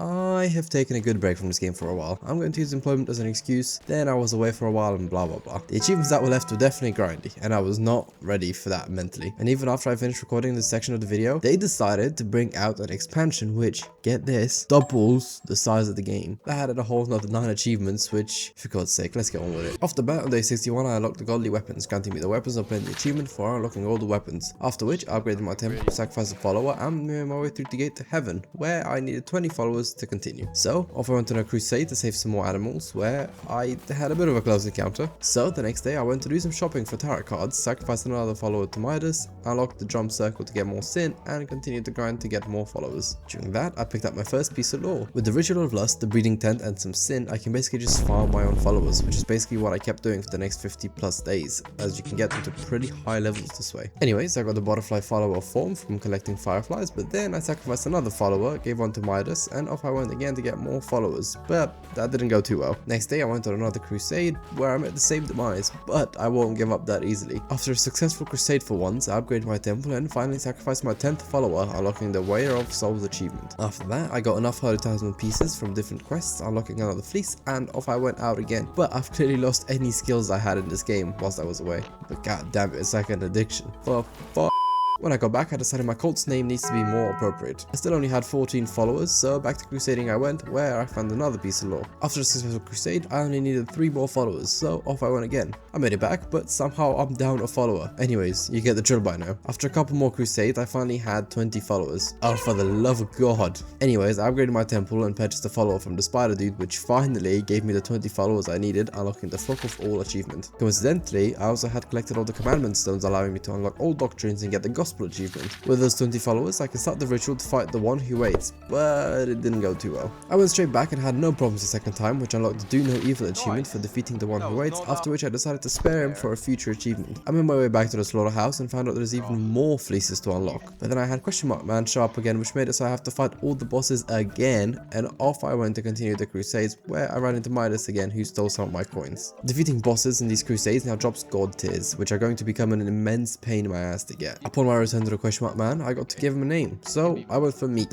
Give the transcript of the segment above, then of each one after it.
I have taken a good break from this game for a while. I'm going to use employment as an excuse, then I was away for a while and blah blah blah. The achievements that were left were definitely grindy, and I was not ready for that mentally. And even after I finished recording this section of the video, they decided to bring out an expansion which, get this, doubles the size of the game. That added a whole another 9 achievements, which, for God's sake, let's get on with it. Off the bat, on day 61, I unlocked the godly weapons, granting me the weapons and obtained the achievement for unlocking all the weapons. After which, I upgraded my temple, sacrificed a follower, and made my way through the gate to heaven, where I needed 20 followers to continue. So, off I went on a crusade to save some more animals, where I had a bit of a close encounter. So, the next day I went to do some shopping for tarot cards, sacrificed another follower to Midas, unlocked the drum circle to get more sin, and continued to grind to get more followers. During that, I picked up my first piece of lore. With the ritual of lust, the breeding tent, and some sin, I can basically just farm my own followers, which is basically what I kept doing for the next 50 plus days, as you can get them to pretty high levels this way. Anyways, I got the butterfly follower form from collecting fireflies, but then I sacrificed another follower, gave one to Midas, and off I went again to get more followers, but that didn't go too well. Next day I went on another crusade, where I met the same demise, but I won't give up that easily. After a successful crusade for once, I upgraded my temple and finally sacrificed my 10th follower, unlocking the Weigher of Souls achievement. After that, I got enough Holy Talisman pieces from different quests, unlocking another fleece, and off I went out again. But I've clearly lost any skills I had in this game whilst I was away. But god damn it, it's like an addiction. For fuck. When I got back, I decided my cult's name needs to be more appropriate. I still only had 14 followers, so back to crusading I went, where I found another piece of lore. After a successful crusade, I only needed 3 more followers, so off I went again. I made it back, but somehow I'm down a follower. Anyways, you get the drill by now. After a couple more crusades, I finally had 20 followers. Oh, for the love of God. Anyways, I upgraded my temple and purchased a follower from the spider dude, which finally gave me the 20 followers I needed, unlocking the Flock of All achievement. Coincidentally, I also had collected all the commandment stones, allowing me to unlock all doctrines and get the gospel achievement. With those 20 followers, I can start the ritual to fight the one who waits, but it didn't go too well. I went straight back and had no problems the second time, which unlocked the Do No Evil achievement for defeating the one who waits, after which I decided to spare him for a future achievement. I made my way back to the slaughterhouse and found out there's even more fleeces to unlock, but then I had Question Mark Man show up again, which made it so I have to fight all the bosses again, and off I went to continue the crusades, where I ran into Midas again, who stole some of my coins. Defeating bosses in these crusades now drops god tiers, which are going to become an immense pain in my ass to get. Upon my return to the Question Mark Man, I got to give him a name, so I went for Meep.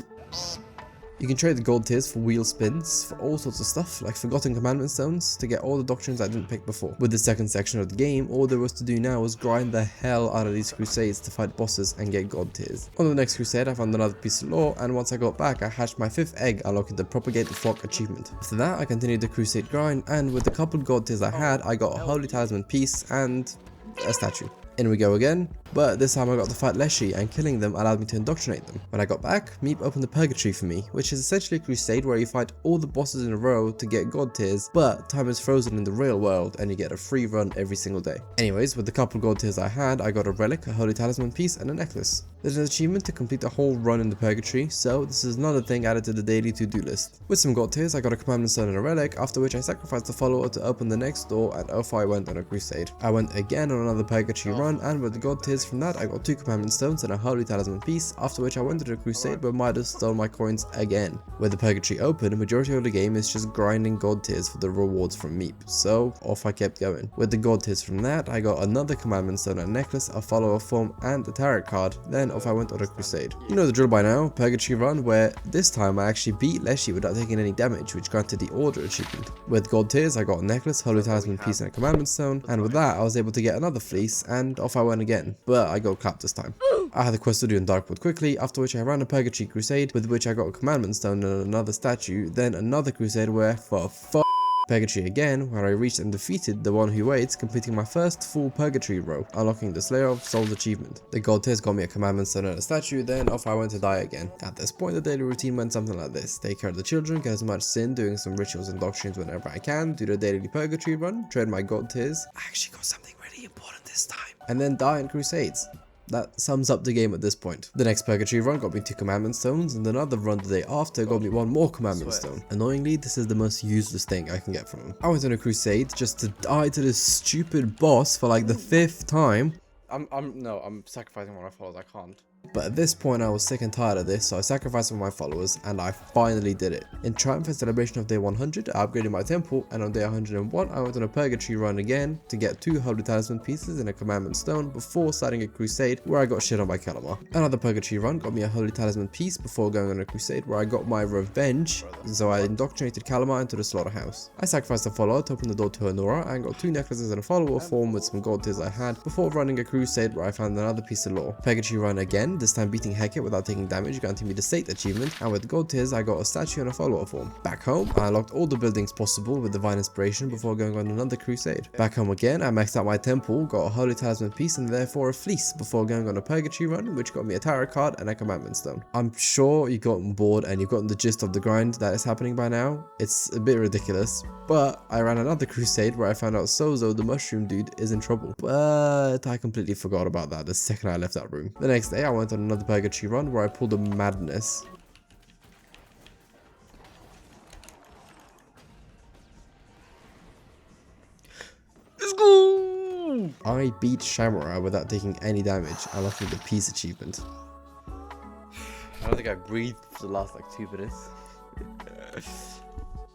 You can trade the gold tiers for wheel spins, for all sorts of stuff, like forgotten commandment stones, to get all the doctrines I didn't pick before. With the second section of the game, all there was to do now was grind the hell out of these crusades to fight bosses and get god tiers. On the next crusade, I found another piece of lore, and once I got back, I hatched my 5th egg, unlocking the Propagate the Flock achievement. After that, I continued the crusade grind, and with the couple god tiers I had, I got a Holy Talisman piece and a statue. In we go again, but this time I got to fight Leshy, and killing them allowed me to indoctrinate them. When I got back, Meep opened the Purgatory for me, which is essentially a crusade where you fight all the bosses in a row to get god tiers, but time is frozen in the real world and you get a free run every single day. Anyways, with the couple god tiers I had, I got a relic, a Holy Talisman piece, and a necklace. There's an achievement to complete the whole run in the Purgatory, so this is another thing added to the daily to-do list. With some god tiers, I got a commandment stone and a relic, after which I sacrificed the follower to open the next door, and off I went on a crusade. I went again on another Purgatory run, and with the god tiers from that, I got 2 commandment stones and a Holy Talisman piece, after which I went to the crusade where Midas stole my coins again. With the Purgatory open, the majority of the game is just grinding god tiers for the rewards from Meep, so off I kept going. With the god tiers from that, I got another commandment stone and a necklace, a follower form, and a tarot card, then off I went on a crusade. You know the drill by now, Purgatory run, where this time I actually beat Leshy without taking any damage, which granted the order achievement. With god tiers, I got a necklace, Holy Talisman piece, and a commandment stone, and with that I was able to get another fleece, and off I went again, but I got clapped this time. I had a quest to do in Darkwood quickly, after which I ran a Purgatory crusade, with which I got a commandment stone and another statue, then another crusade where, for Purgatory again, where I reached and defeated the one who waits, completing my first full Purgatory row, unlocking the Slayer of Souls achievement. The god tiers got me a commandment stone and a statue, then off I went to die again. At this point, the daily routine went something like this: take care of the children, get as much sin, doing some rituals and doctrines whenever I can, do the daily Purgatory run, trade my god tiers. I actually got something really important this time, and then die in crusades. That sums up the game at this point. The next Purgatory run got me 2 commandment stones, and another run the day after got me 1 more commandment stone. Annoyingly, this is the most useless thing I can get from him. I went on a crusade just to die to this stupid boss for like the 5th time. I'm sacrificing one of my followers, I can't. But at this point I was sick and tired of this, so I sacrificed one of my followers and I finally did it. In triumph and celebration of day 100, I upgraded my temple, and on day 101 I went on a purgatory run again to get 2 holy talisman pieces and a commandment stone before starting a crusade where I got shit on by Kalamar. Another purgatory run got me a holy talisman piece before going on a crusade where I got my revenge, so I indoctrinated Kalamar into the slaughterhouse. I sacrificed a follower to open the door to Honora and got 2 necklaces and a follower form with some gold tiers I had before running a crusade where I found another piece of lore. Purgatory run again, this time beating Hecate without taking damage granted me the state achievement, and with gold tiers I got a statue and a follower form. Back home, I unlocked all the buildings possible with divine inspiration before going on another crusade. Back home again, I maxed out my temple, got a holy talisman piece and therefore a fleece before going on a purgatory run which got me a tarot card and a commandment stone. I'm sure you've gotten bored and you've gotten the gist of the grind that is happening by now. It's a bit ridiculous, but I ran another crusade where I found out Sozo, the mushroom dude, is in trouble. But I completely forgot about that the second I left that room. The next day I went on another purgatory run where I pulled a madness. Let's go! I beat Shamura without taking any damage, unlocking the peace achievement. I don't think I breathed for the last like 2 minutes.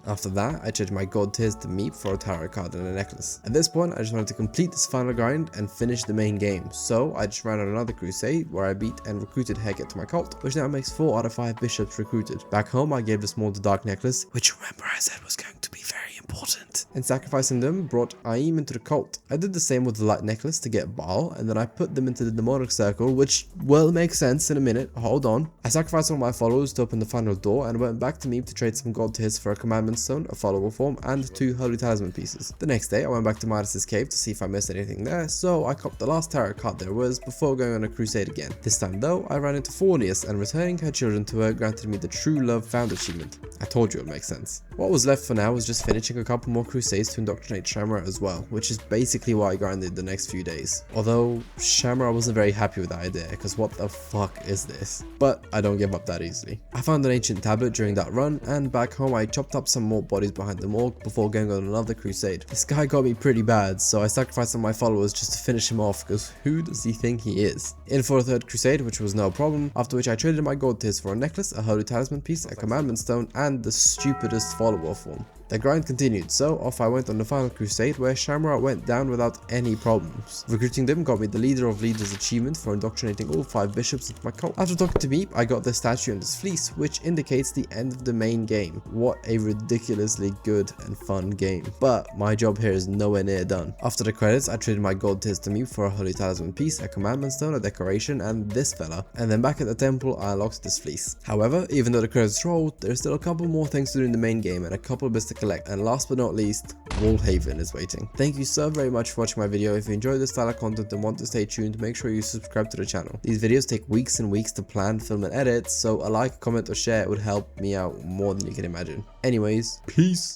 After that, I changed my gold tiers to Meep for a tarot card and a necklace. At this point, I just wanted to complete this final grind and finish the main game, so I just ran on another crusade where I beat and recruited Hecate to my cult, which now makes 4 out of 5 bishops recruited. Back home, I gave the small to dark necklace, which remember I said was going to be very important, and sacrificing them brought Aim into the cult. I did the same with the light necklace to get Baal, and then I put them into the demonic circle, which will make sense in a minute, hold on. I sacrificed all my followers to open the final door and went back to Meep to trade some gold tiers for a commandment stone, a follower form, and 2 holy talisman pieces. The next day I went back to Midas's cave to see if I missed anything there, so I copped the last tarot card there was before going on a crusade again. This time though, I ran into Fornius, and returning her children to her granted me the True Love Found achievement. I told you it would make sense. What was left for now was just finishing a couple more crusades to indoctrinate Shamura as well, which is basically what I grinded the next few days. Although Shamura wasn't very happy with that idea, because what the fuck is this? But I don't give up that easily. I found an ancient tablet during that run, and back home I chopped up some more bodies behind the morgue before going on another crusade. This guy got me pretty bad, so I sacrificed some of my followers just to finish him off, because who does he think he is? In for a 3rd crusade, which was no problem, after which I traded my gold tiers for a necklace, a holy talisman piece, a commandment stone, and the stupidest follower form. The grind continued, so off I went on the final crusade where Shamura went down without any problems. Recruiting them got me the Leader of Leaders achievement for indoctrinating all 5 bishops into my cult. After talking to Meep, I got this statue and this fleece, which indicates the end of the main game. What a ridiculously good and fun game. But my job here is nowhere near done. After the credits, I traded my gold tiers to Meep for a holy talisman piece, a commandment stone, a decoration, and this fella. And then back at the temple, I unlocked this fleece. However, even though the credits rolled, there's still a couple more things to do in the main game and a couple of bits to collect, and last but not least, WOOLHAVEN is waiting. Thank you so very much for watching my video. If you enjoyed this style of content and want to stay tuned, make sure you subscribe to the channel. These videos take weeks and weeks to plan, film and edit, so a like, comment or share would help me out more than you can imagine. Anyways, peace!